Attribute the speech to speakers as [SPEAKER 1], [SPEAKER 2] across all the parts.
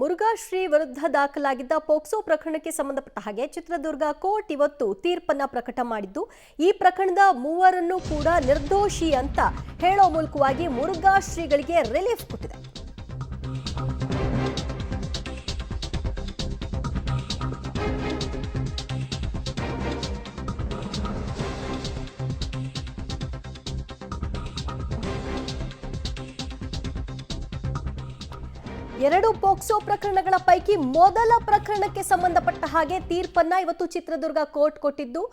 [SPEAKER 1] ಮುರುಘಾಶ್ರೀ ವಿರುದ್ಧ ದಾಖಲಾಗಿದ್ದ ಪೋಕ್ಸೋ ಪ್ರಕರಣಕ್ಕೆ ಸಂಬಂಧಪಟ್ಟ ಹಾಗೆ ಚಿತ್ರದುರ್ಗ ಕೋರ್ಟ್ ಇವತ್ತು ತೀರ್ಪನ್ನ ಪ್ರಕಟ ಮಾಡಿದ್ದು ಈ ಪ್ರಕರಣದ ಮೂವರನ್ನು ಕೂಡ ನಿರ್ದೋಷಿ ಅಂತ ಹೇಳೋ ಮೂಲಕವಾಗಿ ಮುರುಘಾಶ್ರೀಗಳಿಗೆ ರಿಲೀಫ್ ಕೊಟ್ಟಿದೆ. ಎರಡು ಪೋಕ್ಸೋ ಪ್ರಕರಣಗಳ ಪೈಕಿ ಮೊದಲ ಪ್ರಕರಣಕ್ಕೆ ಸಂಬಂಧಪಟ್ಟ ಹಾಗೆ ತೀರ್ಪನ್ನ ಇವತ್ತು ಚಿತ್ರದುರ್ಗ ಕೋರ್ಟ್ ಕೊಟ್ಟಿದ್ದು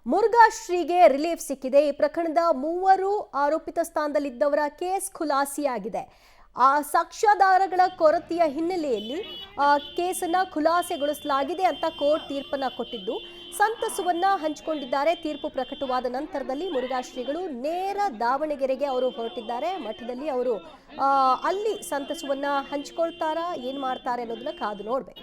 [SPEAKER 1] ಮುರುಘಾಶ್ರೀಗೆ ರಿಲೀಫ್ ಸಿಕ್ಕಿದೆ. ಈ ಪ್ರಕರಣದ ಮೂವರು ಆರೋಪಿತ ಸ್ಥಾನದಲ್ಲಿದ್ದವರ ಕೇಸ್ ಖುಲಾಸೆಯಾಗಿದೆ. ಆ ಸಾಕ್ಷ್ಯಾಧಾರಗಳ ಕೊರತೆಯ ಹಿನ್ನೆಲೆಯಲ್ಲಿ ಕೇಸನ್ನ ಖುಲಾಸೆಗೊಳಿಸಲಾಗಿದೆ ಅಂತ ಕೋರ್ಟ್ ತೀರ್ಪನ್ನ ಕೊಟ್ಟಿದ್ದು ಸಂತಸವನ್ನ ಹಂಚಿಕೊಂಡಿದ್ದಾರೆ. ತೀರ್ಪು ಪ್ರಕಟವಾದ ನಂತರದಲ್ಲಿ ಮುರುಘಾಶ್ರೀಗಳು ನೇರ ದಾವಣಗೆರೆಗೆ ಅವರು ಹೊರಟಿದ್ದಾರೆ. ಮಠದಲ್ಲಿ ಅವರು ಅಲ್ಲಿ ಸಂತಸವನ್ನ ಹಂಚಿಕೊಳ್ತಾರಾ, ಏನ್ ಮಾಡ್ತಾರೆ ಅನ್ನೋದನ್ನ ಕಾದು ನೋಡ್ಬೇಕು.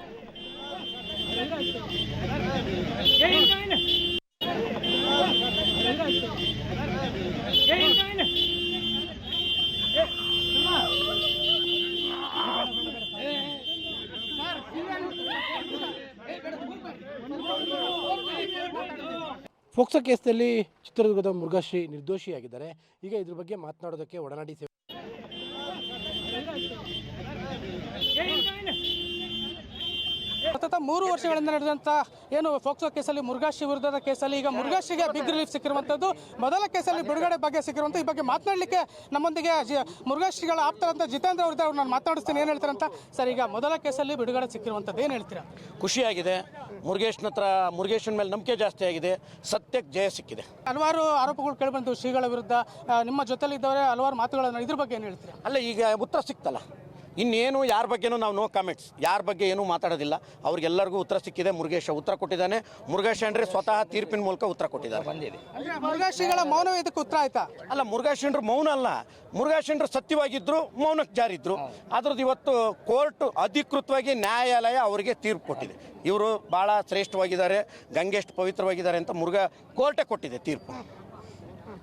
[SPEAKER 2] ಪೋಕ್ಸೋ ಕೇಸ್ನಲ್ಲಿ ಚಿತ್ರದುರ್ಗದ ಮುರುಘಾಶ್ರೀ ನಿರ್ದೋಷಿಯಾಗಿದ್ದಾರೆ. ಈಗ ಇದ್ರ ಬಗ್ಗೆ ಮಾತನಾಡೋದಕ್ಕೆ ಒಡನಾಡಿ
[SPEAKER 3] ಸತತ 3 ವರ್ಷಗಳಿಂದ ನಡೆದಂಥ ಏನು ಪೋಕ್ಸೋ ಕೇಸಲ್ಲಿ ಮುರುಘಾಶ್ರೀ ವಿರುದ್ಧದ ಕೇಸಲ್ಲಿ ಈಗ ಮುರುಘಾಶ್ರೀಗೆ ಬಿಗ್ ರಿಲೀಫ್ ಸಿಕ್ಕಿರುವಂಥದ್ದು. ಮೊದಲ ಕೇಸಲ್ಲಿ ಬಿಡುಗಡೆ ಬಗ್ಗೆ ಸಿಕ್ಕಿರುವಂಥ ಈ ಬಗ್ಗೆ ಮಾತನಾಡಲಿಕ್ಕೆ ನಮ್ಮೊಂದಿಗೆ ಮುರುಘಾಶ್ರೀಗಳ ಆಪ್ತರಂತ ಜಿತೇಂದ್ರ ಅವ್ರದ್ದು ಅವ್ರು ನಾನು ಮಾತನಾಡಿಸ್ತೀನಿ. ಏನು ಹೇಳ್ತಾರೆ ಅಂತ ಸರ್, ಈಗ ಮೊದಲ ಕೇಸಲ್ಲಿ ಬಿಡುಗಡೆ ಸಿಕ್ಕಿರುವಂಥದ್ದು ಏನು ಹೇಳ್ತೀರಾ?
[SPEAKER 4] ಖುಷಿಯಾಗಿದೆ. ಮುರುಘೇಶನ ಮೇಲೆ ನಂಬಿಕೆ ಜಾಸ್ತಿ ಆಗಿದೆ. ಸತ್ಯಕ್ಕೆ ಜಯ ಸಿಕ್ಕಿದೆ.
[SPEAKER 3] ಹಲವಾರು ಆರೋಪಗಳು ಕೇಳಿಬಂತು ಶ್ರೀಗಳ ವಿರುದ್ಧ. ನಿಮ್ಮ ಜೊತೆಲಿ ಇದ್ದವರೇ ಹಲವಾರು ಮಾತುಗಳನ್ನು, ಇದ್ರ ಬಗ್ಗೆ ಏನು ಹೇಳ್ತೀರಾ?
[SPEAKER 4] ಅಲ್ಲ, ಈಗ ಉತ್ತರ ಸಿಕ್ತಲ್ಲ, ಇನ್ನೇನು ಯಾರ ಬಗ್ಗೆನೂ ನಾವು ನೋ ಕಾಮೆಂಟ್ಸ್, ಯಾರ ಬಗ್ಗೆ ಏನೂ ಮಾತಾಡೋದಿಲ್ಲ. ಅವ್ರಿಗೆಲ್ಲರಿಗೂ ಉತ್ತರ ಸಿಕ್ಕಿದೆ. ಮುರುಘೇಶ ಉತ್ತರ ಕೊಟ್ಟಿದ್ದಾನೆ. ಮುರುಘೇಶ ಅಂದರೆ ಸ್ವತಃ ತೀರ್ಪಿನ ಮೂಲಕ ಉತ್ತರ ಕೊಟ್ಟಿದ್ದಾರೆ.
[SPEAKER 3] ಮುರುಘಾಶ್ರೀಗಳ ಮೌನ ಇದಕ್ಕೆ ಉತ್ತರ ಆಯ್ತಾ?
[SPEAKER 4] ಅಲ್ಲ, ಮುರುಘೇಶಂಡ್ರು ಮೌನ ಅಲ್ಲ, ಮುರುಘೇಶಂಡ್ರು ಸತ್ಯವಾಗಿದ್ದರು, ಮೌನಕ್ಕೆ ಜಾರಿದ್ರು. ಅದ್ರದ್ದು ಇವತ್ತು ಕೋರ್ಟ್ ಅಧಿಕೃತವಾಗಿ ನ್ಯಾಯಾಲಯ ಅವರಿಗೆ ತೀರ್ಪು ಕೊಟ್ಟಿದೆ. ಇವರು ಭಾಳ ಶ್ರೇಷ್ಠವಾಗಿದ್ದಾರೆ, ಗಂಗೆಷ್ಟು ಪವಿತ್ರವಾಗಿದ್ದಾರೆ ಅಂತ ಕೋರ್ಟೇ ಕೊಟ್ಟಿದೆ ತೀರ್ಪು.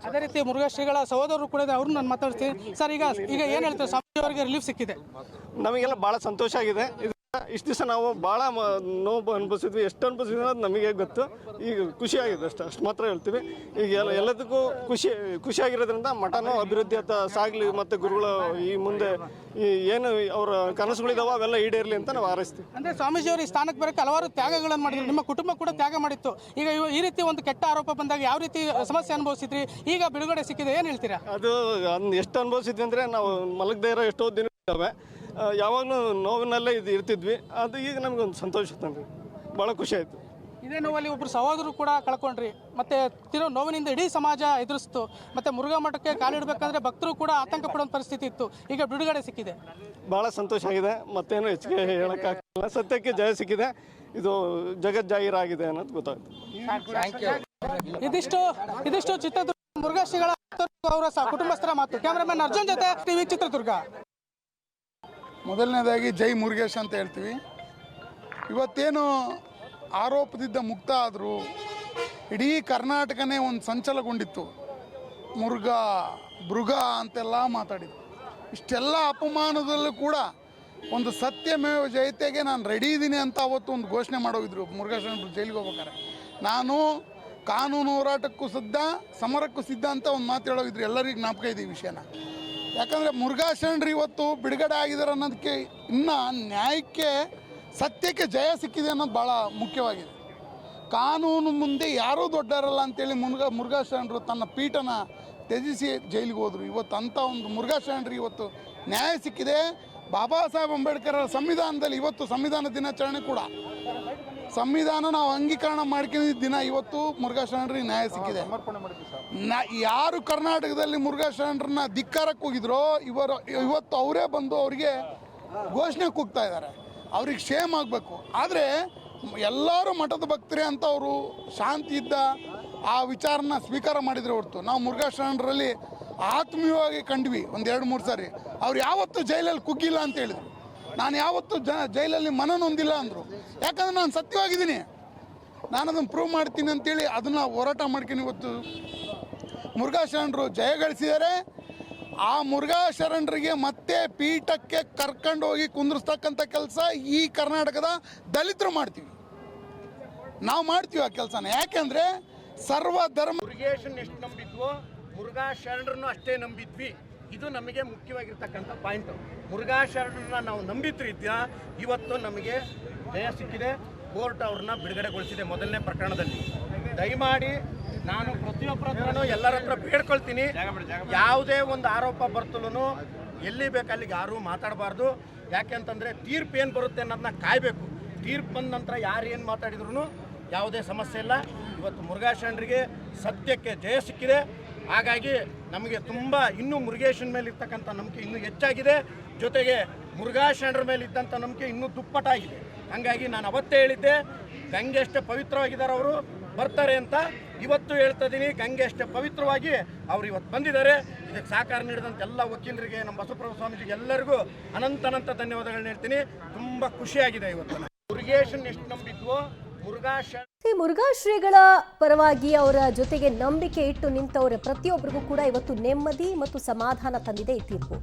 [SPEAKER 3] ಅದೇ ರೀತಿ ಮುರುಘಾಶ್ರೀಗಳ ಸಹೋದರರು ಕೂಡ ಅವ್ರನ್ನ ನಾನು ಮಾತಾಡ್ತೀನಿ. ಸರ್, ಈಗ ಏನು ಹೇಳ್ತಾರೆ? ಸ್ವಾಮೀಜಿ ಅವರಿಗೆ ರಿಲೀಫ್ ಸಿಕ್ಕಿದೆ.
[SPEAKER 5] ನಮಗೆಲ್ಲ ಭಾಳ ಸಂತೋಷ ಆಗಿದೆ. ಇಷ್ಟು ದಿವಸ ನಾವು ಭಾಳ ನೋವು ಅನುಭವಿಸಿದ್ವಿ. ಎಷ್ಟು ಅನುಭವಿಸಿದ್ವಿ ಅನ್ನೋದು ನಮಗೆ ಗೊತ್ತು. ಈಗ ಖುಷಿಯಾಗಿದೆ, ಅಷ್ಟು ಮಾತ್ರ ಹೇಳ್ತೀವಿ. ಈಗ ಎಲ್ಲದಕ್ಕೂ ಖುಷಿಯಾಗಿರೋದ್ರಿಂದ ಮಠನೂ ಅಭಿವೃದ್ಧಿ ಅಂತ ಸಾಗಲಿ, ಮತ್ತು ಗುರುಗಳು ಈ ಮುಂದೆ ಏನು ಅವರ ಕನಸುಗಳಿದಾವೆ ಅವೆಲ್ಲ ಈಡೇರಲಿ ಅಂತ ನಾವು ಹಾರೈಸ್ತೀವಿ.
[SPEAKER 3] ಅಂದರೆ ಸ್ವಾಮೀಜಿ ಅವರು ಈ ಸ್ಥಾನಕ್ಕೆ ಬರೋಕ್ಕೆ ಹಲವಾರು ತ್ಯಾಗಗಳನ್ನು ಮಾಡಿದ್ರು. ನಿಮ್ಮ ಕುಟುಂಬ ಕೂಡ ತ್ಯಾಗ ಮಾಡಿತ್ತು. ಈಗ ಈ ರೀತಿ ಒಂದು ಕೆಟ್ಟ ಆರೋಪ ಬಂದಾಗ ಯಾವ ರೀತಿ ಸಮಸ್ಯೆ ಅನುಭವಿಸಿದ್ರಿ? ಈಗ ಬಿಡುಗಡೆ ಸಿಕ್ಕಿದೆ, ಏನು ಹೇಳ್ತೀರಾ?
[SPEAKER 5] ಅದು ಎಷ್ಟು ಅನುಭವಿಸಿದ್ವಿ ಅಂದರೆ ನಾವು ಮಲಗದೇ ಇರೋ ಎಷ್ಟೋ ದಿನ ಇದ್ದಾವೆ. ಯಾವಾಗಲೂ ನೋವಿನಲ್ಲೇ ಇರ್ತಿದ್ವಿ. ಅದು ಈಗ ನಮಗೊಂದು ಸಂತೋಷ ತಂದ್ರಿ, ಭಾಳ ಖುಷಿ ಆಯಿತು.
[SPEAKER 3] ಇದೇ ನೋವಲ್ಲಿ ಒಬ್ಬರು ಸಹೋದರರು ಕೂಡ ಕಳ್ಕೊಂಡ್ರಿ. ಮತ್ತು ತಿರೋ ನೋವಿನಿಂದ ಇಡೀ ಸಮಾಜ ಎದುರಿಸ್ತು. ಮತ್ತು ಮುರುಘಾ ಮಠಕ್ಕೆ ಕಾಲಿಡಬೇಕಂದ್ರೆ ಭಕ್ತರು ಕೂಡ ಆತಂಕ ಪಡುವಂಥ ಪರಿಸ್ಥಿತಿ ಇತ್ತು. ಈಗ ಬಿಡುಗಡೆ ಸಿಕ್ಕಿದೆ,
[SPEAKER 5] ಭಾಳ ಸಂತೋಷ ಆಗಿದೆ. ಮತ್ತೇನು ಹೆಚ್ಚಿಗೆ ಹೇಳೋಕ್ಕಾಗಲ್ಲ. ಸತ್ಯಕ್ಕೆ ಜಯ ಸಿಕ್ಕಿದೆ. ಇದು ಜಗಜ್ಜಾಹೀರಾಗಿದೆ ಅನ್ನೋದು ಗೊತ್ತಾಯ್ತು.
[SPEAKER 3] ಇದಿಷ್ಟು ಚಿತ್ರದುರ್ಗ ಮುರುಘಾಶ್ರೀಗಳ ಅವರ ಕುಟುಂಬಸ್ಥರ ಮಾತು. ಕ್ಯಾಮ್ರಾಮನ್ ಅರ್ಜುನ್ ಜೊತೆ ಟಿವಿ ಚಿತ್ರದುರ್ಗ.
[SPEAKER 6] ಮೊದಲನೇದಾಗಿ ಜೈ ಮುರುಘೇಶ್ ಅಂತ ಹೇಳ್ತೀವಿ. ಇವತ್ತೇನು ಆರೋಪದಿಂದ ಮುಕ್ತ ಆದರೂ ಇಡೀ ಕರ್ನಾಟಕನೇ ಒಂದು ಸಂಚಲಗೊಂಡಿತ್ತು. ಮೃಗ ಅಂತೆಲ್ಲ ಮಾತಾಡಿದ್ರು. ಇಷ್ಟೆಲ್ಲ ಅಪಮಾನದಲ್ಲೂ ಕೂಡ ಒಂದು ಸತ್ಯಮೇವ ಜಯತೆಗೆ ನಾನು ರೆಡಿ ಇದ್ದೀನಿ ಅಂತ ಅವತ್ತು ಒಂದು ಘೋಷಣೆ ಮಾಡೋಗಿದ್ರು ಮುರುಘಾಶ್ರೀ ಜೈಲಿಗೆ ಹೋಗ್ಬೇಕಾರೆ. ನಾನು ಕಾನೂನು ಹೋರಾಟಕ್ಕೂ ಸಿದ್ಧ, ಸಮರಕ್ಕೂ ಸಿದ್ಧ ಅಂತ ಒಂದು ಮಾತು ಹೇಳೋಗಿದ್ರು. ಎಲ್ಲರಿಗೂ ಜ್ಞಾಪಕ ಇದೆ ಈ ವಿಷಯನ. ಯಾಕಂದರೆ ಮುರುಘಾಶ್ರೀ ಇವತ್ತು ಬಿಡುಗಡೆ ಆಗಿದ್ದಾರೆ ಅನ್ನೋದಕ್ಕೆ, ಇನ್ನು ನ್ಯಾಯಕ್ಕೆ ಸತ್ಯಕ್ಕೆ ಜಯ ಸಿಕ್ಕಿದೆ ಅನ್ನೋದು ಭಾಳ ಮುಖ್ಯವಾಗಿದೆ. ಕಾನೂನು ಮುಂದೆ ಯಾರೂ ದೊಡ್ಡರಲ್ಲ ಅಂತೇಳಿ ಮುರುಘಾಶ್ರೀ ತನ್ನ ಪೀಠನ ತ್ಯಜಿಸಿ ಜೈಲಿಗೆ ಹೋದರು. ಇವತ್ತು ಅಂಥ ಒಂದು ಮುರುಘಾಶ್ರೀ ಇವತ್ತು ನ್ಯಾಯ ಸಿಕ್ಕಿದೆ. ಬಾಬಾ ಸಾಹೇಬ್ ಅಂಬೇಡ್ಕರ್ ಸಂವಿಧಾನದಲ್ಲಿ ಇವತ್ತು ಸಂವಿಧಾನ ದಿನಾಚರಣೆ ಕೂಡ, ಸಂವಿಧಾನ ನಾವು ಅಂಗೀಕರಣ ಮಾಡ್ಕೊಂಡಿದ್ದ ದಿನ ಇವತ್ತು ಮುರುಘಾಶ್ರೀ ನ್ಯಾಯ ಸಿಕ್ಕಿದೆ. ಯಾರು ಕರ್ನಾಟಕದಲ್ಲಿ ಮುರುಘಾಶ್ರೀರನ್ನ ಧಿಕ್ಕಾರಕ್ಕೆ ಹೋಗಿದ್ರೋ ಇವತ್ತು ಅವರೇ ಬಂದು ಅವರಿಗೆ ಘೋಷಣೆ ಕೂಗ್ತಾ ಇದ್ದಾರೆ. ಅವ್ರಿಗೆ ಶೇಮ್ ಆಗಬೇಕು. ಆದರೆ ಎಲ್ಲರೂ ಮಠದ ಭಕ್ತರೇ ಅಂತ ಅವರು ಶಾಂತಿಯಿಂದ ಆ ವಿಚಾರನ ಸ್ವೀಕಾರ ಮಾಡಿದರೆ ಹೊರತು ನಾವು ಮುರುಘಾಶ್ರೀರಲ್ಲಿ ಆತ್ಮೀಯವಾಗಿ ಕಂಡ್ವಿ ಒಂದು 2-3 ಸಾರಿ. ಅವ್ರು ಯಾವತ್ತೂ ಜೈಲಲ್ಲಿ ಕುಗ್ಗಿಲ್ಲ ಅಂತ ಹೇಳಿದರು. ನಾನು ಯಾವತ್ತೂ ಜೈಲಲ್ಲಿ ಮನನೊಂದಿಲ್ಲ ಅಂದರು. ಯಾಕಂದರೆ ನಾನು ಸತ್ಯವಾಗಿದ್ದೀನಿ, ನಾನು ಅದನ್ನು ಪ್ರೂವ್ ಮಾಡ್ತೀನಿ ಅಂತೇಳಿ ಅದನ್ನು ಹೋರಾಟ ಮಾಡ್ಕೊಂಡು ಇವತ್ತು ಮುರುಘಾಶ್ರೀರು ಜಯ ಗಳಿಸಿದ್ದಾರೆ. ಆ ಮುರುಘಾ ಶರಣರಿಗೆ ಮತ್ತೆ ಪೀಠಕ್ಕೆ ಕರ್ಕೊಂಡೋಗಿ ಕುಂದಿರ್ತಕ್ಕಂಥ ಕೆಲಸ ಈ ಕರ್ನಾಟಕದ ದಲಿತರು ಮಾಡ್ತೀವಿ. ನಾವು ಮಾಡ್ತೀವಿ ಆ ಕೆಲಸನ. ಯಾಕೆಂದರೆ ಸರ್ವಧರ್ಮ
[SPEAKER 4] ಮುರುಗೇಶನ್ ಎಷ್ಟು ನಂಬಿದ್ವೋ ಮುರುಘಾ ಶರಣರನ್ನು ಅಷ್ಟೇ ನಂಬಿದ್ವಿ. ಇದು ನಮಗೆ ಮುಖ್ಯವಾಗಿರ್ತಕ್ಕಂಥ ಪಾಯಿಂಟು. ಮುರುಘಾ ಶರಣರನ್ನ ನಾವು ನಂಬಿದ್ರಿದ್ದ ಇವತ್ತು ನಮಗೆ ಜಯ ಸಿಕ್ಕಿದೆ. ಕೋರ್ಟ್ ಅವ್ರನ್ನ ಬಿಡುಗಡೆಗೊಳಿಸಿದೆ ಮೊದಲನೇ ಪ್ರಕರಣದಲ್ಲಿ. ದಯಮಾಡಿ ನಾನು ಪ್ರತಿಯೊಬ್ಬರ ಹತ್ರನೂ ಎಲ್ಲರ ಹತ್ರ ಬೇಡ್ಕೊಳ್ತೀನಿ, ಯಾವುದೇ ಒಂದು ಆರೋಪ ಬರ್ತಲೂ ಎಲ್ಲಿ ಬೇಕಲ್ಲಿಗೆ ಯಾರೂ ಮಾತಾಡಬಾರ್ದು. ಯಾಕೆಂತಂದರೆ ತೀರ್ಪು ಏನು ಬರುತ್ತೆ ಅನ್ನೋದನ್ನ ಕಾಯಬೇಕು. ತೀರ್ಪು ಬಂದ ನಂತರ ಯಾರು ಏನು ಮಾತಾಡಿದ್ರು ಯಾವುದೇ ಸಮಸ್ಯೆ ಇಲ್ಲ. ಇವತ್ತು ಮುರುಘಾ ಶರಣರಿಗೆ ಸತ್ಯಕ್ಕೆ ಜಯ ಸಿಕ್ಕಿದೆ. ಹಾಗಾಗಿ ನಮಗೆ ತುಂಬ ಇನ್ನೂ ಮುರುಗೇಶನ ಮೇಲೆ ಇರ್ತಕ್ಕಂಥ ನಂಬಿಕೆ ಇನ್ನೂ ಹೆಚ್ಚಾಗಿದೆ. ಜೊತೆಗೆ ಮುರುಘಾ ಶರಣರ ಮೇಲೆ ಇದ್ದಂಥ ನಂಬಿಕೆ ಇನ್ನೂ ದುಪ್ಪಟ್ಟಾಗಿದೆ. ಹಾಗಾಗಿ ನಾನು ಅವತ್ತೇ ಹೇಳಿದ್ದೆ, ಗಂಗೆ ಅಷ್ಟೇ ಪವಿತ್ರವಾಗಿದ್ದಾರೆ, ಅವರು ಬರ್ತಾರೆ ಅಂತ. ಇವತ್ತು ಹೇಳ್ತಾ ಇದ್ದೀನಿ, ಗಂಗೆ ಅಷ್ಟೇ ಪವಿತ್ರವಾಗಿ ಅವರು ಇವತ್ತು ಬಂದಿದ್ದಾರೆ. ಇದಕ್ಕೆ ಸಹಕಾರ ನೀಡಿದಂಥ ಎಲ್ಲ ವಕೀಲರಿಗೆ, ನಮ್ಮ ಬಸವಪ್ರಭು ಸ್ವಾಮೀಜಿಗೆ ಎಲ್ಲರಿಗೂ ಅನಂತ ಧನ್ಯವಾದಗಳನ್ನ ಹೇಳ್ತೀನಿ. ತುಂಬ ಖುಷಿಯಾಗಿದೆ ಇವತ್ತು. ಮುರುಗೇಶನ್ ಎಷ್ಟು ನಂಬಿದ್ವೋ
[SPEAKER 1] ಮುರುಘಾ ಶ್ರೀಗಳ ಪರವಾಗಿ ಅವರ ಜೊತೆಗೆ ನಂಬಿಕೆ ಇಟ್ಟು ನಿಂತವರ ಪ್ರತಿಯೊಬ್ಬರಿಗೂ ಕೂಡ ಇವತ್ತು ನೆಮ್ಮದಿ ಮತ್ತು ಸಮಾಧಾನ ತಂದಿದೆ ಈ ತೀರ್ಪು.